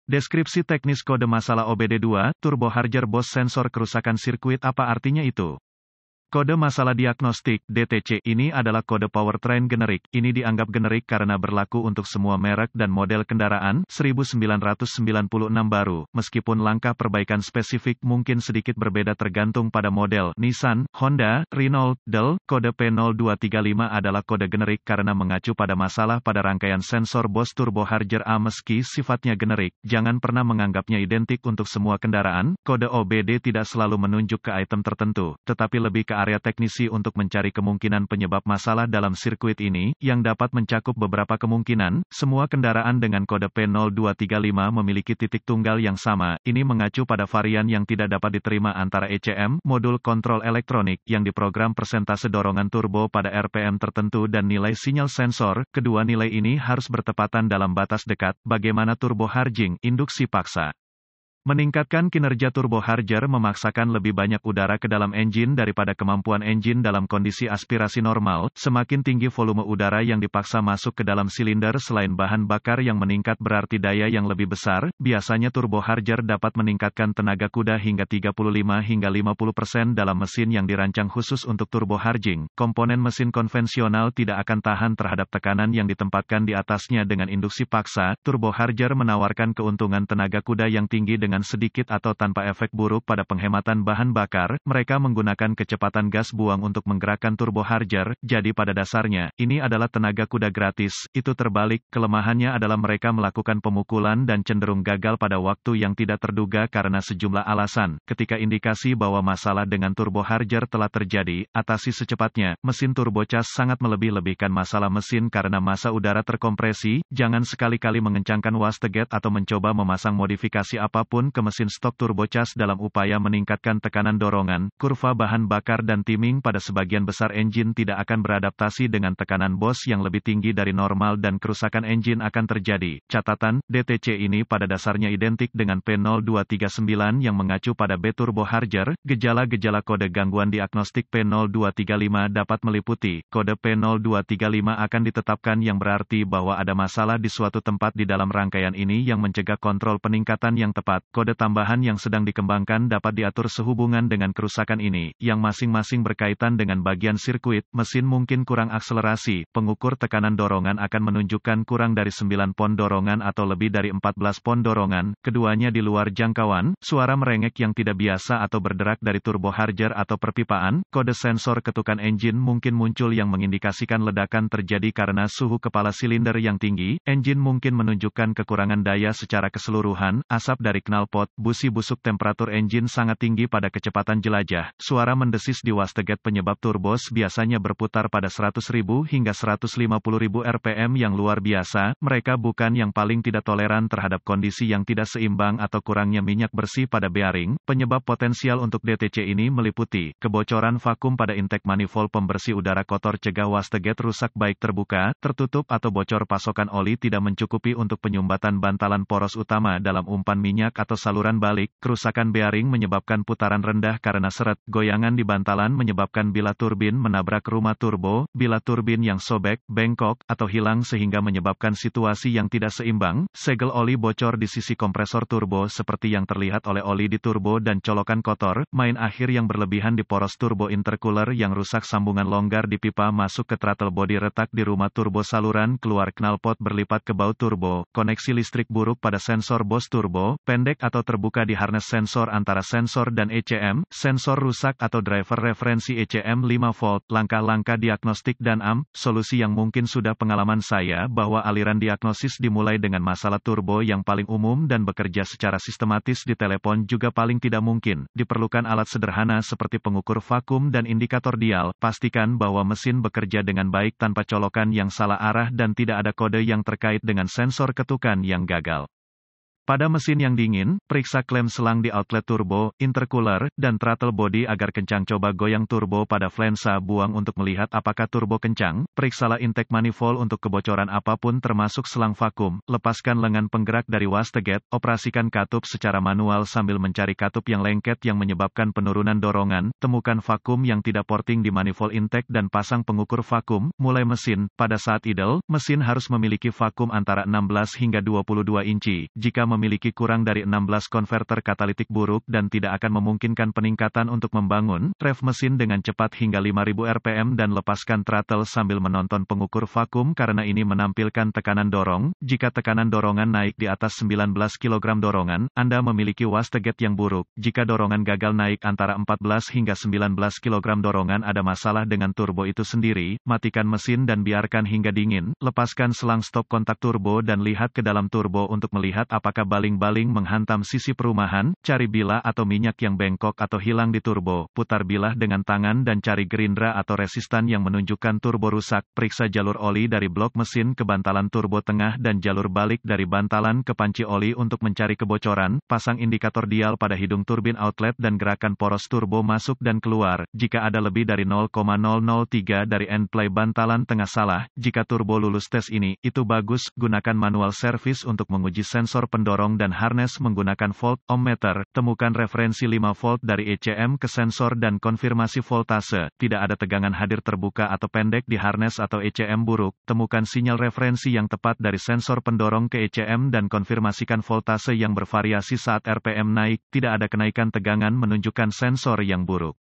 Deskripsi teknis kode masalah OBD2, Turbo Charger Bose sensor kerusakan sirkuit apa artinya itu? Kode masalah diagnostik, DTC, ini adalah kode powertrain generik. Ini dianggap generik karena berlaku untuk semua merek dan model kendaraan, 1996 baru. Meskipun langkah perbaikan spesifik mungkin sedikit berbeda tergantung pada model. Nissan, Honda, Renault, Dell, kode P0235 adalah kode generik karena mengacu pada masalah pada rangkaian sensor Bose Turbo Charger A. Meski sifatnya generik, jangan pernah menganggapnya identik untuk semua kendaraan. Kode OBD tidak selalu menunjuk ke item tertentu, tetapi lebih ke area teknisi untuk mencari kemungkinan penyebab masalah dalam sirkuit ini, yang dapat mencakup beberapa kemungkinan. Semua kendaraan dengan kode P0235 memiliki titik tunggal yang sama. Ini mengacu pada varian yang tidak dapat diterima antara ECM, modul kontrol elektronik, yang diprogram persentase dorongan turbo pada RPM tertentu dan nilai sinyal sensor. Kedua nilai ini harus bertepatan dalam batas dekat. Bagaimana turbo charging, induksi paksa? Meningkatkan kinerja turbo charger memaksakan lebih banyak udara ke dalam engine daripada kemampuan engine dalam kondisi aspirasi normal. Semakin tinggi volume udara yang dipaksa masuk ke dalam silinder selain bahan bakar yang meningkat berarti daya yang lebih besar. Biasanya turbo charger dapat meningkatkan tenaga kuda hingga 35 hingga 50% dalam mesin yang dirancang khusus untuk turbo charging. Komponen mesin konvensional tidak akan tahan terhadap tekanan yang ditempatkan di atasnya dengan induksi paksa. Turbo charger menawarkan keuntungan tenaga kuda yang tinggi dengan sedikit atau tanpa efek buruk pada penghematan bahan bakar. Mereka menggunakan kecepatan gas buang untuk menggerakkan turbo charger, jadi pada dasarnya, ini adalah tenaga kuda gratis. Itu terbalik, kelemahannya adalah mereka melakukan pemukulan dan cenderung gagal pada waktu yang tidak terduga karena sejumlah alasan. Ketika indikasi bahwa masalah dengan turbo charger telah terjadi, atasi secepatnya. Mesin turbocas sangat melebih-lebihkan masalah mesin karena massa udara terkompresi. Jangan sekali-kali mengencangkan wastegate atau mencoba memasang modifikasi apapun ke mesin stok turbocas dalam upaya meningkatkan tekanan dorongan. Kurva bahan bakar dan timing pada sebagian besar engine tidak akan beradaptasi dengan tekanan Bose yang lebih tinggi dari normal dan kerusakan engine akan terjadi. Catatan, DTC ini pada dasarnya identik dengan P0239 yang mengacu pada B turbo charger. Gejala-gejala kode gangguan diagnostik P0235 dapat meliputi, kode P0235 akan ditetapkan yang berarti bahwa ada masalah di suatu tempat di dalam rangkaian ini yang mencegah kontrol peningkatan yang tepat. Kode tambahan yang sedang dikembangkan dapat diatur sehubungan dengan kerusakan ini, yang masing-masing berkaitan dengan bagian sirkuit. Mesin mungkin kurang akselerasi. Pengukur tekanan dorongan akan menunjukkan kurang dari 9 pon dorongan atau lebih dari 14 pon dorongan. Keduanya di luar jangkauan. Suara merengek yang tidak biasa atau berderak dari turbo charger atau perpipaan. Kode sensor ketukan engine mungkin muncul yang mengindikasikan ledakan terjadi karena suhu kepala silinder yang tinggi. Engine mungkin menunjukkan kekurangan daya secara keseluruhan. Asap dari knalpot, busi busuk. Temperatur engine sangat tinggi pada kecepatan jelajah. Suara mendesis di wastegate penyebab turbos biasanya berputar pada 100.000 hingga 150.000 rpm yang luar biasa. Mereka bukan yang paling tidak toleran terhadap kondisi yang tidak seimbang atau kurangnya minyak bersih pada bearing. Penyebab potensial untuk DTC ini meliputi kebocoran vakum pada intake manifold pembersih udara kotor. Cegah wastegate rusak baik terbuka, tertutup atau bocor. Pasokan oli tidak mencukupi untuk penyumbatan bantalan poros utama dalam umpan minyak atau saluran balik. Kerusakan bearing menyebabkan putaran rendah karena seret. Goyangan di bantalan menyebabkan bila turbin menabrak rumah turbo. Bila turbin yang sobek, bengkok, atau hilang sehingga menyebabkan situasi yang tidak seimbang. Segel oli bocor di sisi kompresor turbo seperti yang terlihat oleh oli di turbo dan colokan kotor. Main akhir yang berlebihan di poros turbo intercooler yang rusak. Sambungan longgar di pipa masuk ke throttle body. Retak di rumah turbo. Saluran keluar knalpot berlipat ke baut turbo. Koneksi listrik buruk pada sensor Bose turbo. Pendek atau terbuka di harness sensor antara sensor dan ECM. Sensor rusak atau driver referensi ECM 5 volt. Langkah-langkah diagnostik dan solusi yang mungkin sudah pengalaman saya bahwa aliran diagnosis dimulai dengan masalah turbo yang paling umum dan bekerja secara sistematis di telepon juga paling tidak mungkin. Diperlukan alat sederhana seperti pengukur vakum dan indikator dial. Pastikan bahwa mesin bekerja dengan baik tanpa colokan yang salah arah dan tidak ada kode yang terkait dengan sensor ketukan yang gagal. Pada mesin yang dingin, periksa klem selang di outlet turbo, intercooler, dan throttle body agar kencang. Coba goyang turbo pada flansa buang untuk melihat apakah turbo kencang. Periksalah intake manifold untuk kebocoran apapun termasuk selang vakum. Lepaskan lengan penggerak dari wastegate. Operasikan katup secara manual sambil mencari katup yang lengket yang menyebabkan penurunan dorongan. Temukan vakum yang tidak porting di manifold intake dan pasang pengukur vakum. Mulai mesin. Pada saat idle, mesin harus memiliki vakum antara 16 hingga 22 inci. Jika memiliki kurang dari 16 konverter katalitik buruk dan tidak akan memungkinkan peningkatan untuk membangun rev mesin dengan cepat hingga 5000 rpm dan lepaskan throttle sambil menonton pengukur vakum karena ini menampilkan tekanan dorong. Jika tekanan dorongan naik di atas 19 kg dorongan, Anda memiliki wastegate yang buruk. Jika dorongan gagal naik antara 14 hingga 19 kg dorongan, ada masalah dengan turbo itu sendiri. Matikan mesin dan biarkan hingga dingin. Lepaskan selang stop kontak turbo dan lihat ke dalam turbo untuk melihat apakah baling-baling menghantam sisi perumahan. Cari bilah atau minyak yang bengkok atau hilang di turbo. Putar bilah dengan tangan dan cari gerindra atau resistan yang menunjukkan turbo rusak. Periksa jalur oli dari blok mesin ke bantalan turbo tengah dan jalur balik dari bantalan ke panci oli untuk mencari kebocoran. Pasang indikator dial pada hidung turbin outlet dan gerakan poros turbo masuk dan keluar. Jika ada lebih dari 0,003 dari end play bantalan tengah salah, jika turbo lulus tes ini, itu bagus. Gunakan manual service untuk menguji sensor pendorong dan harness menggunakan volt ohmmeter. Temukan referensi 5 volt dari ECM ke sensor dan konfirmasi voltase. Tidak ada tegangan hadir terbuka atau pendek di harness atau ECM buruk. Temukan sinyal referensi yang tepat dari sensor pendorong ke ECM dan konfirmasikan voltase yang bervariasi saat RPM naik. Tidak ada kenaikan tegangan menunjukkan sensor yang buruk.